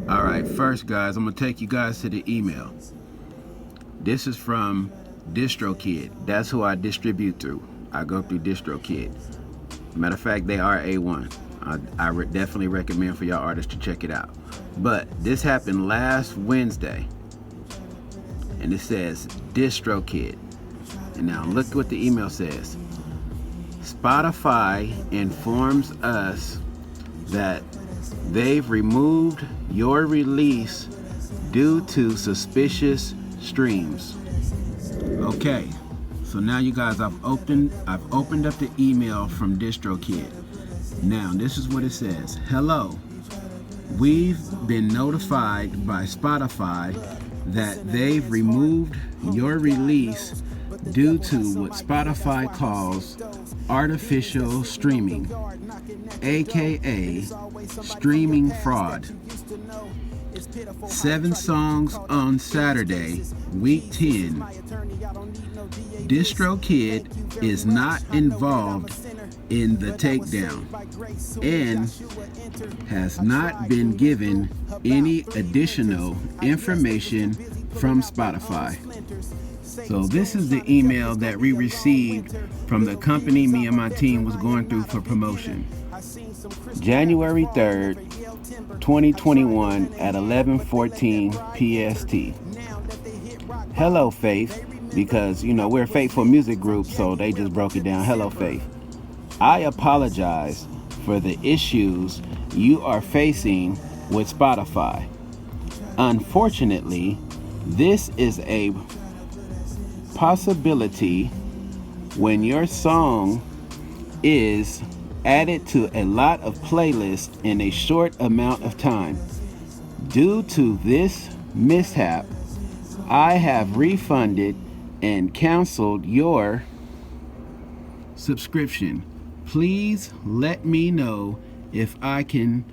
All right, first guys, I'm gonna take you guys to the email. This is from DistroKid. That's who I distribute through. I go through DistroKid. Matter of fact, they are A1. I definitely recommend for y'all artists to check it out. But this happened last Wednesday, and it says DistroKid. And now look what the email says. Spotify informs us that they've removed your release due to suspicious streams. Okay, so now you guys, I've opened up the email from DistroKid. Now this is what it says. Hello, we've been notified by Spotify that they've removed your release due to what Spotify calls artificial streaming, aka streaming fraud. 7 songs on Saturday, week 10. DistroKid is not involved in the takedown and has not been given any additional information from Spotify. So this is the email that we received from the company me and my team was going through for promotion. January 3rd, 2021 at 11:14 PST. Hello, Faith, because, you know, we're a Faithful Music Group, so they just broke it down. Hello, Faith. I apologize for the issues you are facing with Spotify. Unfortunately, this is a possibility when your song is added to a lot of playlists in a short amount of time. Due to this mishap, I have refunded and canceled your subscription. Please let me know if I can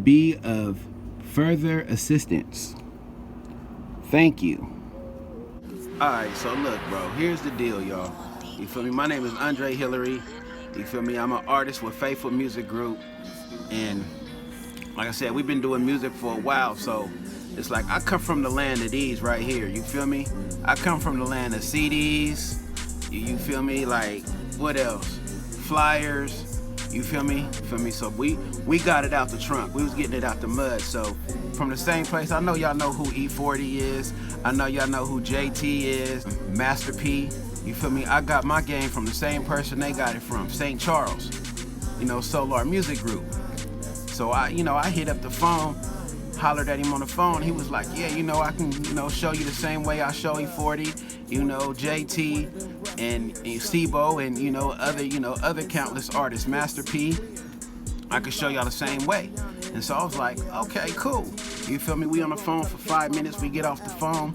be of further assistance. Thank you. Alright, so look, bro, here's the deal, y'all. You feel me? My name is Andre Hillary. You feel me? I'm an artist with Faithful Music Group. And like I said, we've been doing music for a while, so it's like I come from the land of these right here. You feel me? I come from the land of CDs. You feel me? Like, what else? Flyers. You feel me? So we got it out the trunk. We was getting it out the mud. So from the same place, I know y'all know who E40 is. I know y'all know who JT is. Master P. You feel me? I got my game from the same person they got it from, St. Charles. You know, Solar Music Group. So I hit up the phone, hollered at him on the phone. He was like, yeah, I can, show you the same way I show E40, JT and Sibo and, other countless artists, Master P. I could show y'all the same way. And so I was like, okay, cool. You feel me? We on the phone for 5 minutes. We get off the phone.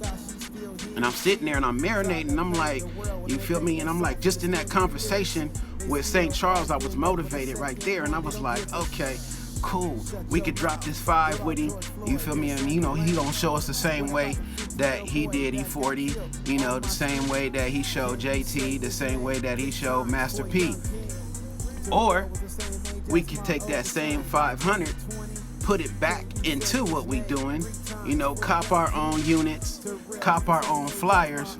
And I'm sitting there and I'm marinating. And I'm like, you feel me? And I'm like, just in that conversation with St. Charles, I was motivated right there. And I was like, okay, cool. We could drop this 5 with him. You feel me? And he gonna show us the same way that he did E40. The same way that he showed JT. The same way that he showed Master P. Or we could take that same 500, put it back into what we doing, cop our own units, cop our own flyers,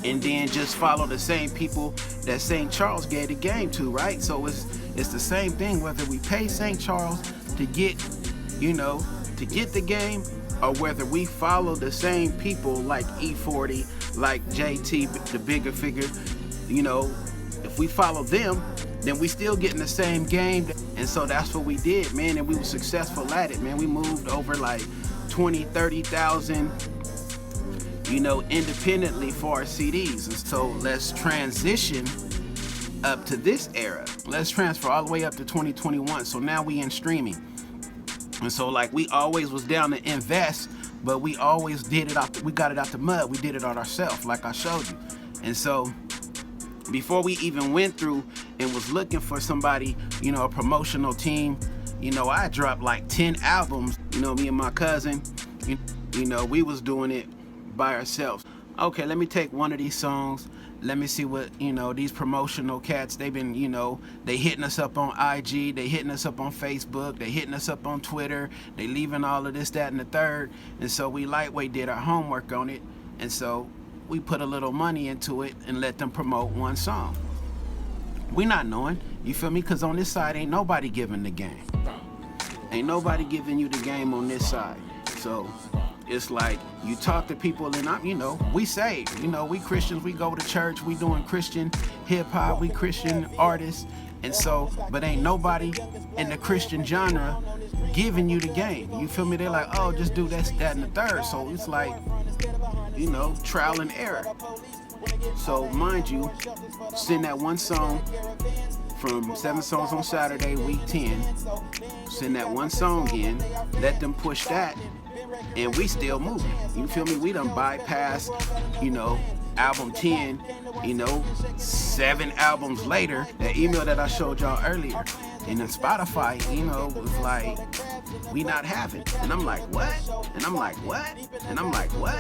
and then just follow the same people that St. Charles gave the game to, right? So it's the same thing whether we pay St. Charles to get, the game, or whether we follow the same people like E40, like JT, the bigger figure, if we follow them, then we still getting the same game. And so that's what we did, man, and we were successful at it, man. We moved over like 20, 30,000, independently for our CDs. And so let's transition up to this era. Let's transfer all the way up to 2021. So now we in streaming. And so like we always was down to invest, but we always did it we got it out the mud. We did it all ourselves, like I showed you. And so before we even went through and was looking for somebody, a promotional team, I dropped like 10 albums, me and my cousin, we was doing it by ourselves. Okay, let me take one of these songs let me see what, you know, these promotional cats, they've been, you know, they hitting us up on IG, they hitting us up on Facebook, they hitting us up on Twitter, they leaving all of this, that, and the third. And so we lightweight did our homework on it, and so we put a little money into it and let them promote one song. We not knowing, you feel me? Because on this side, ain't nobody giving the game. Ain't nobody giving you the game on this side. So it's like you talk to people, and I'm, you know, we saved. You know, we Christians, we go to church, we doing Christian hip hop, we Christian artists, and so, but ain't nobody in the Christian genre giving you the game. You feel me? They're like, oh, just do this, that, and the third. So it's like, you know, trial and error. So mind you, send that one song from 7 songs on Saturday, week 10. Send that one song in, let them push that, and we still moving. You feel me? We done bypassed, you know, album 10, you know, 7 albums later. That email that I showed y'all earlier. And then Spotify, you know, was like, we not having. And I'm like, what? And I'm like, what? And I'm like, what?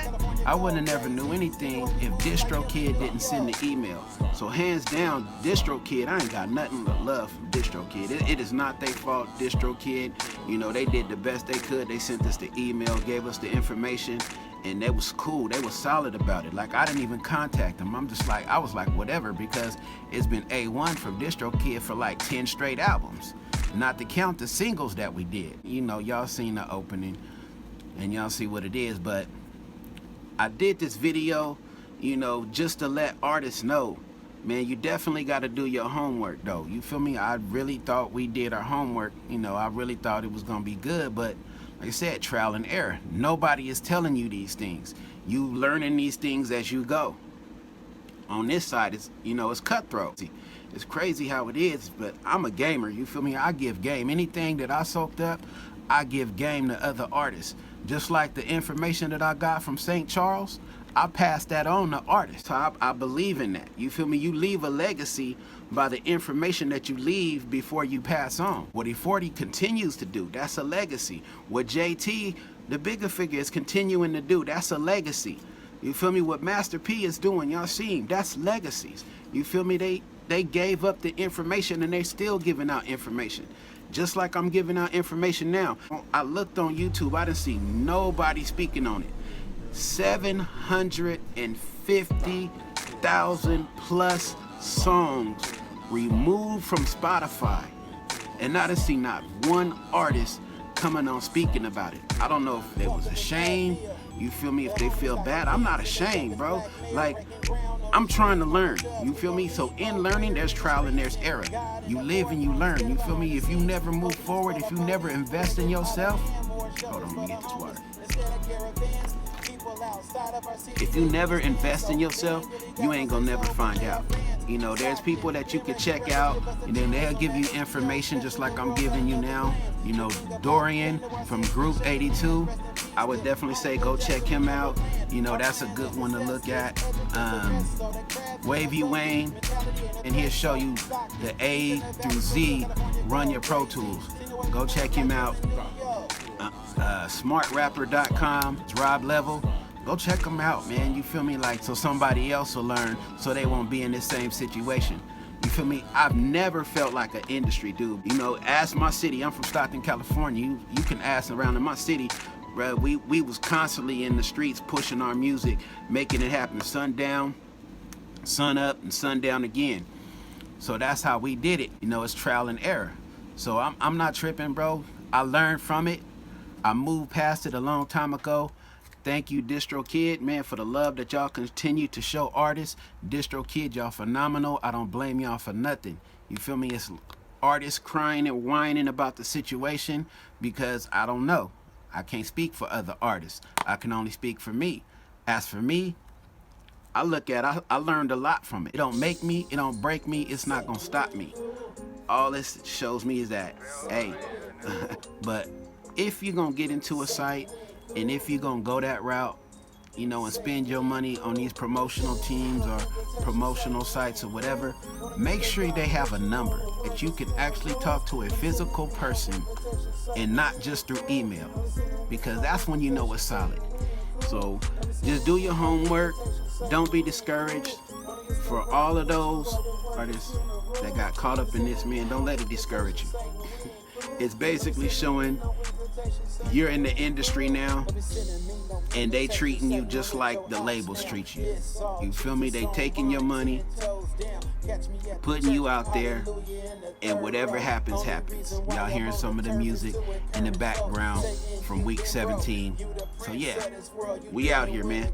I wouldn't have never knew anything if DistroKid didn't send the email. So hands down, DistroKid, I ain't got nothing but love from DistroKid. It is not their fault, DistroKid. You know, they did the best they could. They sent us the email, gave us the information, and they was cool. They was solid about it. Like, I didn't even contact them. I'm just like, I was like, whatever, because it's been A1 from DistroKid for like 10 straight albums. Not to count the singles that we did. You know, y'all seen the opening and y'all see what it is, but I did this video, you know, just to let artists know, man, you definitely got to do your homework though. You feel me? I really thought we did our homework. You know, I really thought it was going to be good, but like I said, trial and error. Nobody is telling you these things. You learning these things as you go. On this side, it's, you know, it's cutthroat. It's crazy how it is, but I'm a gamer, you feel me? I give game. Anything that I soaked up, I give game to other artists. Just like the information that I got from St. Charles, I pass that on to artists. I believe in that. You feel me? You leave a legacy by the information that you leave before you pass on. What E40 continues to do, that's a legacy. What JT, the bigger figure, is continuing to do, that's a legacy. You feel me? What Master P is doing, y'all see him, that's legacies. You feel me? They gave up the information and they still giving out information. Just like I'm giving out information now. I looked on YouTube, I didn't see nobody speaking on it. 750,000 plus songs removed from Spotify. And I didn't see not one artist coming on speaking about it. I don't know if it was ashamed. You feel me? If they feel bad, I'm not ashamed, bro. Like, I'm trying to learn. You feel me? So in learning, there's trial and there's error. You live and you learn. You feel me? If you never move forward, if you never invest in yourself, hold on, let me get this water. If you never invest in yourself, you ain't gonna never find out. You know, there's people that you can check out, and then they'll give you information just like I'm giving you now. You know, Dorian from Group 82, I would definitely say go check him out. You know, that's a good one to look at. Wavy Wayne, and he'll show you the A through Z, run your Pro Tools. Go check him out. Smartrapper.com, it's Rob Level. Go check them out, man. You feel me? Like, so somebody else will learn, so they won't be in the same situation. You feel me? I've never felt like an industry dude. You know, ask my city. I'm from Stockton, California. You can ask around in my city. Bro, we was constantly in the streets pushing our music, making it happen. Sundown, sun up, and sundown again. So that's how we did it. You know, it's trial and error. So I'm not tripping, bro. I learned from it. I moved past it a long time ago. Thank you, DistroKid, man, for the love that y'all continue to show artists. DistroKid, y'all phenomenal. I don't blame y'all for nothing. You feel me? It's artists crying and whining about the situation because I don't know. I can't speak for other artists. I can only speak for me. As for me, I learned a lot from it. It don't make me, it don't break me, it's not gonna stop me. All this shows me is that, hey, but if you're gonna get into a site and if you're gonna go that route, you know, and spend your money on these promotional teams or promotional sites or whatever, make sure they have a number that you can actually talk to a physical person and not just through email, because that's when you know it's solid. So just do your homework. Don't be discouraged. for all of those artists that got caught up in this, man, don't let it discourage you. It's basically showing you're in the industry now and they treating you just like the labels treat you. You feel me? They taking your money, putting you out there, and whatever happens, happens. Y'all hearing some of the music in the background from week 17. So yeah, we out here, man.